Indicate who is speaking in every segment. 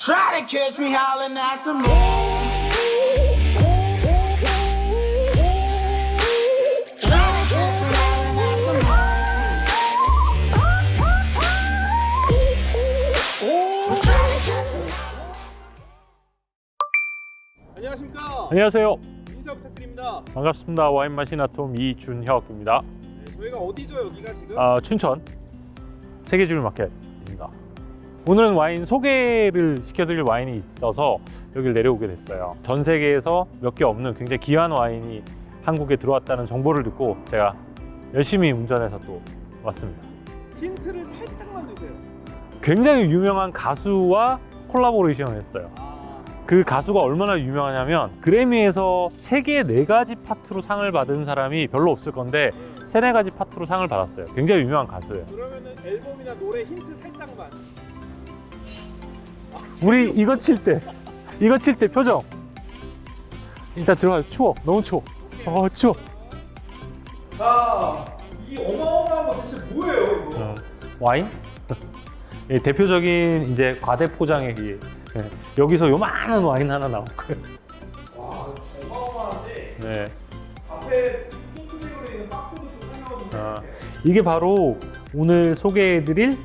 Speaker 1: Try to catch me howling at the moon. Try to catch me howling at the moon. Try to catch me.
Speaker 2: 안녕하십니까.
Speaker 3: 안녕하세요.
Speaker 2: 인사 부탁드립니다.
Speaker 3: 반갑습니다. 와인 마신 아톰 이준혁입니다.
Speaker 2: 네, 저희가 어디죠 여기가 지금?
Speaker 3: 춘천 세계주류 마켓입니다. 오늘은 와인 소개를 시켜드릴 와인이 있어서 여기를 내려오게 됐어요. 전 세계에서 몇 개 없는 굉장히 귀한 와인이 한국에 들어왔다는 정보를 듣고 제가 열심히 운전해서 또 왔습니다.
Speaker 2: 힌트를 살짝만 주세요.
Speaker 3: 굉장히 유명한 가수와 콜라보레이션을 했어요. 그 가수가 얼마나 유명하냐면 그래미에서 세계 4가지 파트로 상을 받은 사람이 별로 없을 건데 3-4가지 파트로 상을 받았어요. 굉장히 유명한 가수예요.
Speaker 2: 그러면은 앨범이나 노래 힌트 살짝만.
Speaker 3: 우리 이거 칠 때 표정 일단 들어가요. 추워. 너무 추워. 추워.
Speaker 2: 자, 이 어마어마한 거 대체 뭐예요 이거?
Speaker 3: 와인? 예, 대표적인 이제 과대 포장에 의해 여기서 요만한 와인 하나 나올 거예요.
Speaker 2: 와, 어마어마한데.
Speaker 3: 네.
Speaker 2: 앞에 핑크색으로 있는 박스도 좀 생각하면
Speaker 3: 이게 바로 오늘 소개해드릴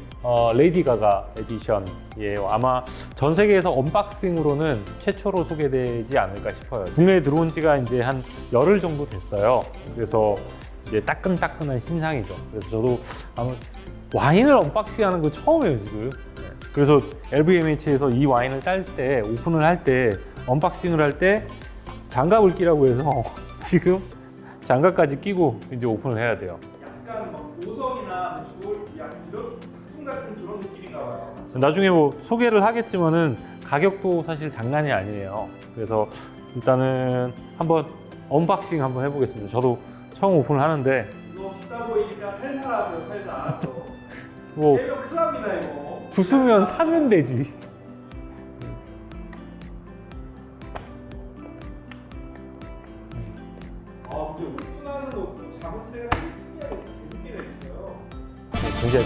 Speaker 3: 레이디 가가 에디션이에요. 아마 전 세계에서 언박싱으로는 최초로 소개되지 않을까 싶어요. 국내에 들어온 지가 이제 한 열흘 정도 됐어요. 그래서 이제 따끈따끈한 신상이죠. 그래서 저도 아마 와인을 언박싱하는 거 처음이에요 지금. 그래서 LVMH에서 이 와인을 딸 때, 오픈을 할 때, 언박싱을 할 때 장갑을 끼라고 해서 지금 장갑까지 끼고 이제 오픈을 해야 돼요.
Speaker 2: 약간 막 보석이나 주얼 약간 이런 작품 같은 그런 느낌인가 봐요.
Speaker 3: 나중에 뭐 소개를 하겠지만은 가격도 사실 장난이 아니에요. 그래서 일단은 한번 언박싱 한번 해보겠습니다. 저도 처음 오픈을 하는데
Speaker 2: 이거 비싸 보이니까 살살하세요, 살살.
Speaker 3: 뭐
Speaker 2: 해명 클럽이나 이거.
Speaker 3: 부수면 사면 되지.
Speaker 2: 아, 근데 오픈하는 것도 자물쇠가 특이하게 재밌게 돼 있어요.
Speaker 3: 굉장히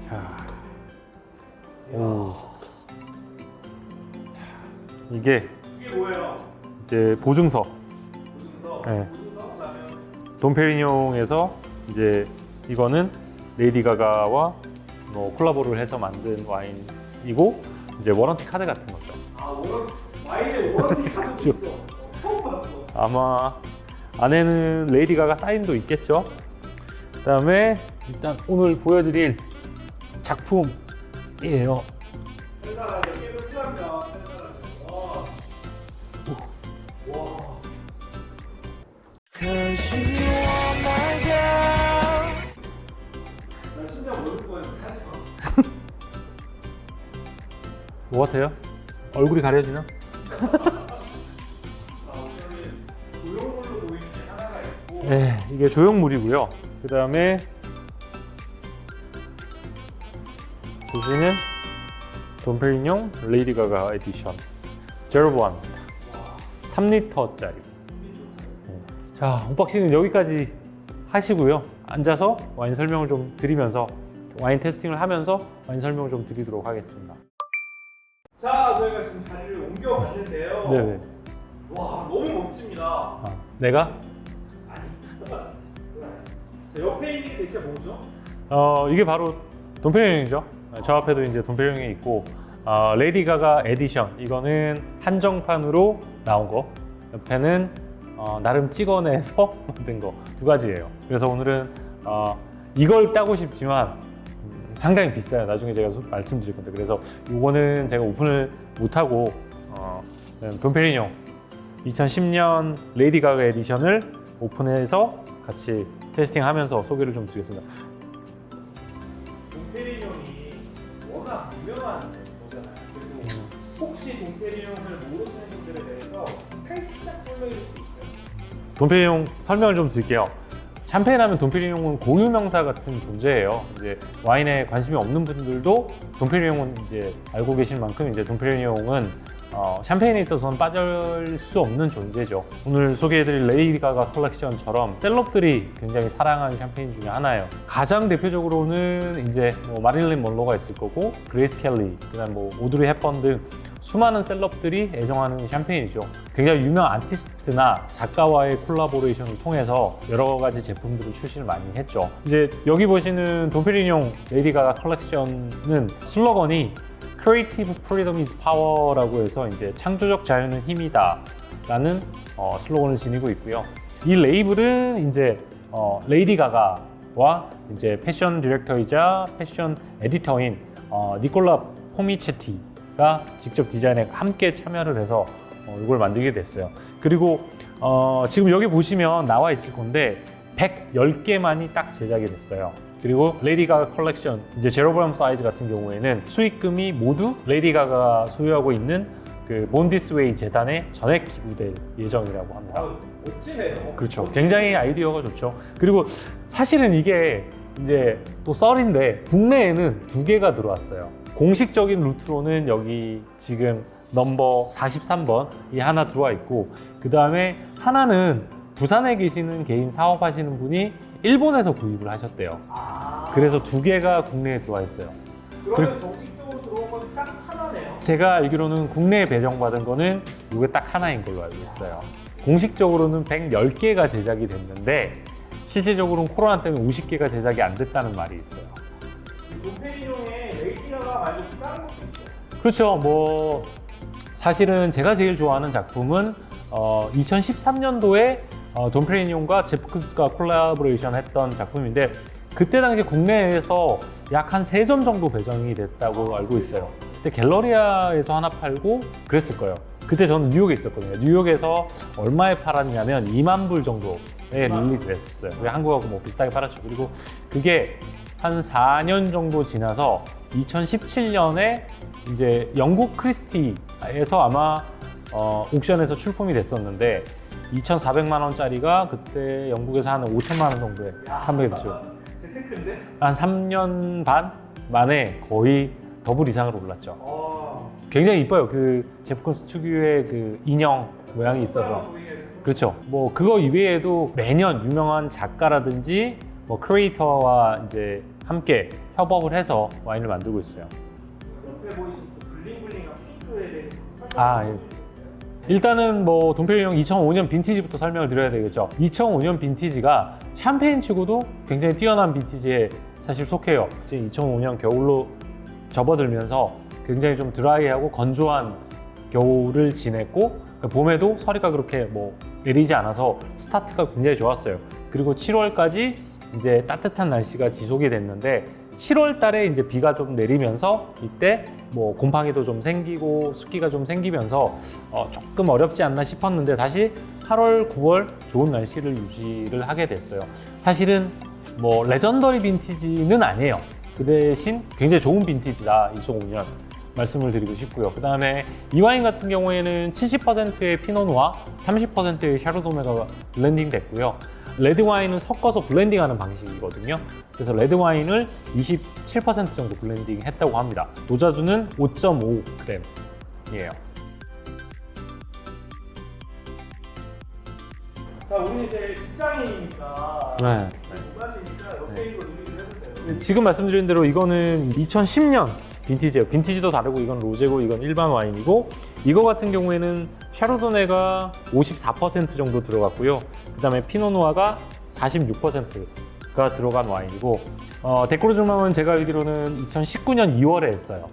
Speaker 3: 자, 자, 이게
Speaker 2: 이게 뭐예요?
Speaker 3: 이제 보증서.
Speaker 2: 보증서.
Speaker 3: 네.
Speaker 2: 보증서 그다음에
Speaker 3: 돈페리뇽에서 이제 이거는 레이디 가가와 뭐 콜라보를 해서 만든 와인이고 이제 워런티 카드 같은 거죠.
Speaker 2: 와인에 워런티 카드
Speaker 3: 그쵸.
Speaker 2: 있어. 처음 봤어.
Speaker 3: 아마 안에는 레이디 가가 사인도 있겠죠. 그다음에 일단 오늘 보여드릴 작품이에요.
Speaker 2: 살살하게 해명 클럽이다. 살살하게. 와.
Speaker 1: Cause you are my girl.
Speaker 2: 나 심장 멈을 뻔했어. 하지 마.
Speaker 3: 뭐 같아요? 얼굴이 가려지나?
Speaker 2: 우선은 조형물로 보이는 게 하나가 있고.
Speaker 3: 네, 이게 조형물이고요. 그 다음에 보시면 돈페리뇽 레이디 가가 에디션 제로보안입니다. 3리터짜리. 자, 언박싱은 여기까지 하시고요. 앉아서 와인 설명을 좀 드리면서 와인 테스팅을 하면서 와인 설명을 좀 드리도록 하겠습니다.
Speaker 2: 자, 저희가 지금 자리를 옮겨갔는데요.
Speaker 3: 네네.
Speaker 2: 와, 너무 멋집니다.
Speaker 3: 내가?
Speaker 2: 아니. 자, 옆에 있는 게 대체 뭐죠?
Speaker 3: 이게 바로 돈페리뇽이죠. 저 앞에도 이제 돈페리뇽이 있고 레이디 가가 에디션 이거는 한정판으로 나온 거. 옆에는 나름 찍어내서 만든 거 두 가지예요. 그래서 오늘은 이걸 따고 싶지만 상당히 비싸요. 나중에 제가 말씀드릴 건데 그래서 이거는 제가 오픈을 못하고 돈페리뇽 2010년 레이디 가가 에디션을 오픈해서 같이 테스팅하면서 소개를 좀 드리겠습니다.
Speaker 2: 돈페리뇽이 워낙 유명한 거잖아요. 그리고 혹시 돈페리뇽을 모르는 분들에 대해서 살짝 설명해 줄 수 있어요?
Speaker 3: 돈페리뇽 설명을 좀 드릴게요. 샴페인 하면 돈페리뇽은 고유명사 같은 존재예요. 이제 와인에 관심이 없는 분들도 돈페리뇽은 이제 알고 계실 만큼 이제 돈페리뇽은 샴페인에 있어서는 빠질 수 없는 존재죠. 오늘 소개해드릴 레이디 가가 컬렉션처럼 셀럽들이 굉장히 사랑하는 샴페인 중에 하나예요. 가장 대표적으로는 이제 뭐 마릴린 먼로가 있을 거고, 그레이스 켈리, 그다음 뭐 오드리 헵번 등 수많은 셀럽들이 애정하는 샴페인이죠. 굉장히 유명한 아티스트나 작가와의 콜라보레이션을 통해서 여러 가지 제품들을 출시를 많이 했죠. 이제 여기 보시는 돈페리뇽 레이디 가가 컬렉션은 슬로건이 Creative Freedom is Power라고 해서 이제 창조적 자유는 힘이다 라는 슬로건을 지니고 있고요. 이 레이블은 이제 레이디 가가와 이제 패션 디렉터이자 패션 에디터인 니콜라 포미체티가 직접 디자인에 함께 참여를 해서 이걸 만들게 됐어요. 그리고 지금 여기 보시면 나와 있을 건데 110개만이 딱 제작이 됐어요. 그리고 레이디 가가 컬렉션, 이제 제로그램 사이즈 같은 경우에는 수익금이 모두 레이디 가가 소유하고 있는 그 본디스웨이 재단에 전액 기부될 예정이라고 합니다.
Speaker 2: 멋지네요.
Speaker 3: 그렇죠. 굉장히 아이디어가 좋죠. 그리고 사실은 이게 이제 또 썰인데 국내에는 2개가 들어왔어요. 공식적인 루트로는 여기 지금 넘버 43번이 하나 들어와 있고, 그 다음에 하나는 부산에 계시는 개인 사업하시는 분이 일본에서 구입을 하셨대요. 그래서 2개가 국내에 들어와 있어요.
Speaker 2: 그러면 정식적으로 들어온 건 딱 하나네요.
Speaker 3: 제가 알기로는 국내에 배정받은 거는 이게 딱 하나인 걸로 알고 있어요. 공식적으로는 110개가 제작이 됐는데 실질적으로는 코로나 때문에 50개가 제작이 안 됐다는 말이 있어요.
Speaker 2: 돈페리뇽에 레이디 가가 말고 다른 것도 있죠.
Speaker 3: 그렇죠. 뭐 사실은 제가 제일 좋아하는 작품은 2013년도에 돈페리뇽과 제프크스가 콜라보레이션 했던 작품인데, 그때 당시 국내에서 약 한 3점 정도 배정이 됐다고 알고 있어요. 그때 갤러리아에서 하나 팔고 그랬을 거예요. 그때 저는 뉴욕에 있었거든요. 뉴욕에서 얼마에 팔았냐면 2만 불 정도에 릴리즈 됐었어요. 우리 한국하고 뭐 비슷하게 팔았죠. 그리고 그게 한 4년 정도 지나서 2017년에 이제 영국 크리스티에서 아마 옥션에서 출품이 됐었는데 2,400만 원짜리가 그때 영국에서 한 5천만 원 정도에 판매가 됐죠.
Speaker 2: 재테크인데?
Speaker 3: 한 3년 반 만에 거의 더블 이상으로 올랐죠. 굉장히 이뻐요. 그 제프콘스 특유의 그 인형 모양이 있어서. 그렇죠. 뭐 그거 이외에도 매년 유명한 작가라든지 뭐 크리에이터와 이제 함께 협업을 해서 와인을 만들고 있어요.
Speaker 2: 옆에 보이신 그 블링블링한 핑크에 대해
Speaker 3: 아, 예. 일단은 뭐 돈페리뇽 2005년 빈티지부터 설명을 드려야 되겠죠. 2005년 빈티지가 샴페인 치고도 굉장히 뛰어난 빈티지에 사실 속해요. 지금 2005년 겨울로 접어들면서 굉장히 좀 드라이하고 건조한 겨울을 지냈고, 봄에도 서리가 그렇게 뭐 내리지 않아서 스타트가 굉장히 좋았어요. 그리고 7월까지 이제 따뜻한 날씨가 지속이 됐는데 7월 달에 이제 비가 좀 내리면서 이때 뭐 곰팡이도 좀 생기고 습기가 좀 생기면서 조금 어렵지 않나 싶었는데 다시 8월, 9월 좋은 날씨를 유지를 하게 됐어요. 사실은 뭐 레전더리 빈티지는 아니에요. 그 대신 굉장히 좋은 빈티지다, 2005년 말씀을 드리고 싶고요. 그 다음에 이 와인 같은 경우에는 70%의 피노누아, 30%의 샤르도네가 블렌딩 됐고요. 레드 와인은 섞어서 블렌딩하는 방식이거든요. 그래서 레드 와인을 27% 정도 블렌딩 했다고 합니다. 도자주는 5.5g이에요.
Speaker 2: 자, 우리 이제 직장인이니까
Speaker 3: 네.
Speaker 2: 못하시니까 옆에 이거 리뷰를 해주세요.
Speaker 3: 지금 말씀드린 대로 이거는 2010년 빈티지예요. 빈티지도 다르고 이건 로제고 이건 일반 와인이고, 이거 같은 경우에는 샤르도네가 54% 정도 들어갔고요. 그 다음에 피노누아가 46%가 들어간 와인이고, 데코르 중망은 제가 알기로는 2019년 2월에 했어요.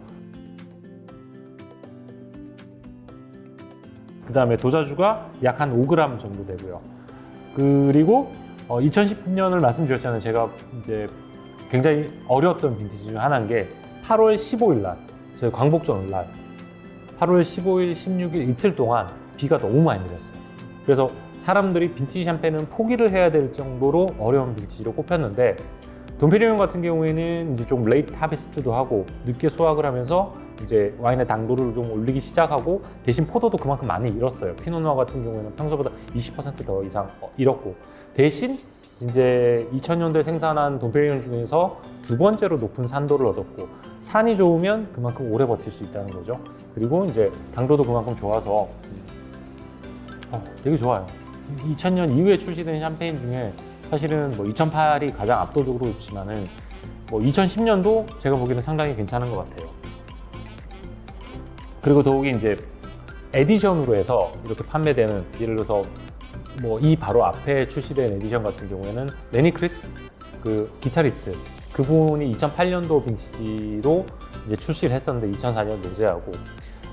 Speaker 3: 그 다음에 도자주가 약 한 5g 정도 되고요. 그리고 2010년을 말씀드렸잖아요. 제가 이제 굉장히 어려웠던 빈티지 중 하나인 게 8월 15일 날, 저희 광복절 날 8월 15일, 16일 이틀 동안 비가 너무 많이 내렸어요. 그래서 사람들이 빈티지 샴페인은 포기를 해야 될 정도로 어려운 빈티지로 꼽혔는데, 돈페리뇽 같은 경우에는 이제 좀 레이트 하베스트도 하고 늦게 수확을 하면서 이제 와인의 당도를 좀 올리기 시작하고, 대신 포도도 그만큼 많이 잃었어요. 피노누아 같은 경우에는 평소보다 20% 더 이상 잃었고, 대신 이제 2000년도에 생산한 돈페리뇽 중에서 두 번째로 높은 산도를 얻었고 산이 좋으면 그만큼 오래 버틸 수 있다는 거죠. 그리고 이제 당도도 그만큼 좋아서 되게 좋아요. 2000년 이후에 출시된 샴페인 중에 사실은 뭐 2008이 가장 압도적으로 좋지만은 뭐 2010년도 제가 보기에는 상당히 괜찮은 것 같아요. 그리고 더욱이 이제 에디션으로 해서 이렇게 판매되는, 예를 들어서 뭐 이 바로 앞에 출시된 에디션 같은 경우에는 레니 크릭스 그 기타리스트 그분이 2008년도 빈티지로 이제 출시를 했었는데 2004년 노제하고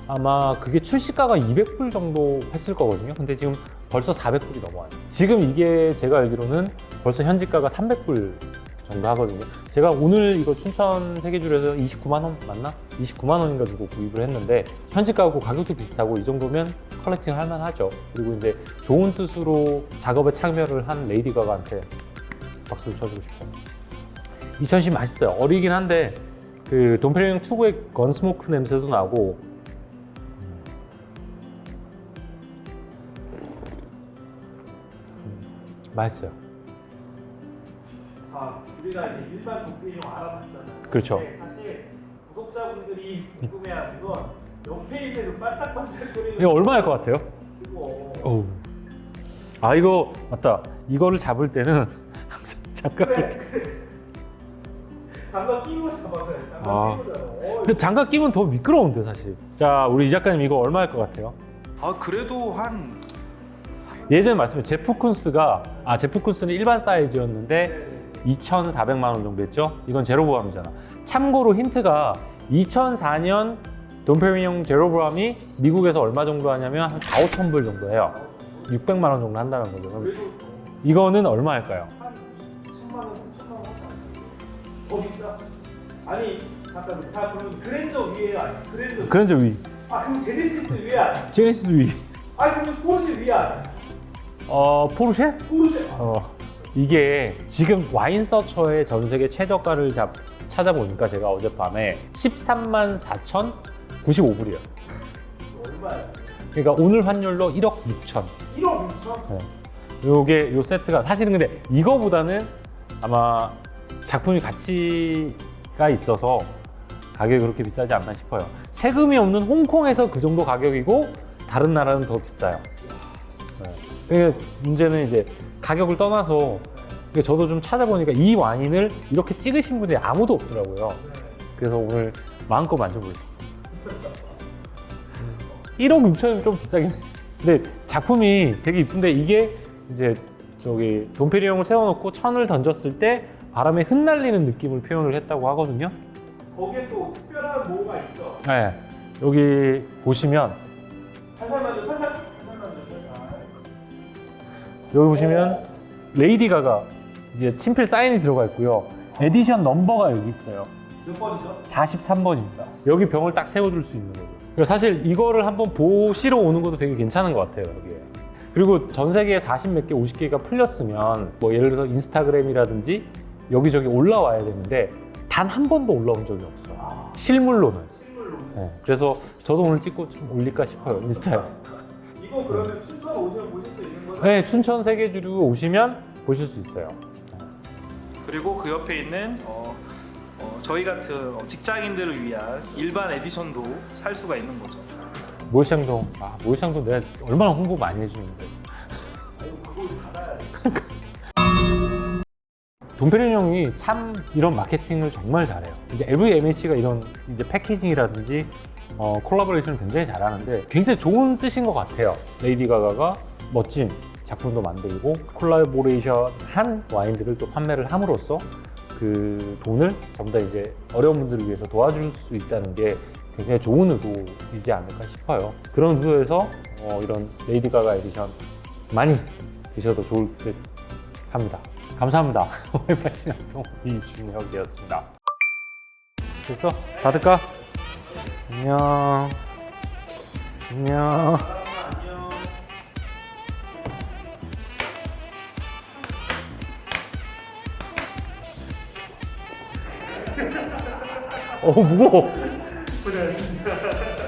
Speaker 3: 아마 그게 출시가가 200불 정도 했을 거거든요. 근데 지금 벌써 400불이 넘어와요. 지금 이게 제가 알기로는 벌써 현지가가 300불 정도 하거든요. 제가 오늘 이거 춘천 세계줄에서 29만 원 맞나? 29만 원인가 주고 구입을 했는데 현지가하고 가격도 비슷하고 이 정도면 컬렉팅 할 만하죠. 그리고 이제 좋은 뜻으로 작업에 참여를 한 레이디 가가한테 박수를 쳐주고 싶어요. 2010 맛있어요. 어리긴 한데 그 돈페리뇽 투구의 건스모크 냄새도 나고 맛있어요.
Speaker 2: 자, 우리가 이제 일반 돈페리뇽 알아봤잖아요.
Speaker 3: 그렇죠.
Speaker 2: 근데 사실 구독자분들이 궁금해하는 건 옆에 있는 그 반짝반짝거리는
Speaker 3: 이거 얼마 할 것 같아요?
Speaker 2: 그거.
Speaker 3: 아 이거 맞다. 이거를 잡을 때는 항상 장갑
Speaker 2: 그래. 장갑 끼고 잡아서요. 장갑
Speaker 3: 아.
Speaker 2: 끼고 잡아.
Speaker 3: 근데 장갑 끼면 더 미끄러운데 사실. 자 우리 이 작가님 이거 얼마 할 것 같아요?
Speaker 4: 아 그래도 한
Speaker 3: 예전에 말씀해 제프 쿤스가 제프 쿤스는 일반 사이즈였는데 2,400만 원 정도 했죠? 이건 제로브람이잖아. 참고로 힌트가 2004년 돈페리뇽 제로브람이 미국에서 얼마 정도 하냐면 한 4, 5천 불 정도 해요. 600만 원 정도 한다는 거죠. 그럼
Speaker 2: 그래도
Speaker 3: 이거는 얼마 할까요?
Speaker 2: 한 2천만 원, 3천만 원 하지 않나요? 더 비싸? 아니 잠깐만. 자 그러면 그랜저 위에 아니 그랜저.
Speaker 3: 그랜저 위,
Speaker 2: 그럼 제네시스 위에 아니?
Speaker 3: 제네시스 위,
Speaker 2: 그러면 포르쉐 위에 아니?
Speaker 3: 포르쉐?
Speaker 2: 포르쉐.
Speaker 3: 이게 지금 와인 서처의 전 세계 최저가를 찾아보니까 제가 어젯밤에 13만 4,095불이에요.
Speaker 2: 얼마야?
Speaker 3: 그러니까 오늘 환율로 1억 6천.
Speaker 2: 1억 6천?
Speaker 3: 요 세트가 사실은 근데 이거보다는 아마 작품이 가치가 있어서 가격이 그렇게 비싸지 않나 싶어요. 세금이 없는 홍콩에서 그 정도 가격이고 다른 나라는 더 비싸요. 그러니까 문제는 이제 가격을 떠나서 저도 좀 찾아보니까 이 와인을 이렇게 찍으신 분이 아무도 없더라고요. 그래서 오늘 마음껏 만져보겠습니다. 1억 6천은 좀 비싸긴 해. 근데 작품이 되게 이쁜데 이게 이제 저기 돈페리뇽을 세워놓고 천을 던졌을 때 바람에 흩날리는 느낌을 표현을 했다고 하거든요.
Speaker 2: 거기에 또 특별한 뭐가 있죠?
Speaker 3: 네, 여기 보시면
Speaker 2: 살살 만져, 살살 만져.
Speaker 3: 여기 보시면 레이디 가가 이제 친필 사인이 들어가 있고요. 에디션 넘버가 여기 있어요.
Speaker 2: 몇 번이죠?
Speaker 3: 43번입니다. 여기 병을 딱 세워둘 수 있는 거죠. 그래서 사실 이거를 한번 보시러 오는 것도 되게 괜찮은 것 같아요, 여기에. 그리고 전 세계에 40 몇 개, 50개가 풀렸으면 뭐 예를 들어서 인스타그램이라든지 여기저기 올라와야 되는데 단 한 번도 올라온 적이 없어요. 실물로는.
Speaker 2: 실물로.
Speaker 3: 네, 그래서 저도 오늘 찍고 좀 올릴까 싶어요, 인스타에.
Speaker 2: 이거 그러면 춘천 오시면 보실 수 있는 거죠?
Speaker 3: 네, 춘천 세계주류 오시면 보실 수 있어요.
Speaker 4: 그리고 그 옆에 있는 저희 같은 직장인들을 위한 일반 에디션도 살 수가 있는 거죠.
Speaker 3: 모유샹동, 모유샹동 내가 얼마나 홍보 많이 해주는데.
Speaker 2: 그걸 받아야 돼.
Speaker 3: 돈페리뇽이 참 이런 마케팅을 정말 잘해요. 이제 LVMH가 이런 이제 패키징이라든지 콜라보레이션을 굉장히 잘하는데 굉장히 좋은 뜻인 것 같아요. 레이디 가가가 멋진 작품도 만들고 콜라보레이션 한 와인들을 또 판매를 함으로써 그 돈을 전부 다 이제 어려운 분들을 위해서 도와줄 수 있다는 게 굉장히 좋은 의도이지 않을까 싶어요. 그런 의도에서 이런 레이디 가가 에디션 많이 드셔도 좋을 듯 합니다. 감사합니다. 오늘 신학동 이준혁이었습니다. 됐어? 닫을까? 안녕. 안녕. 무거워.
Speaker 2: 고생하셨습니다.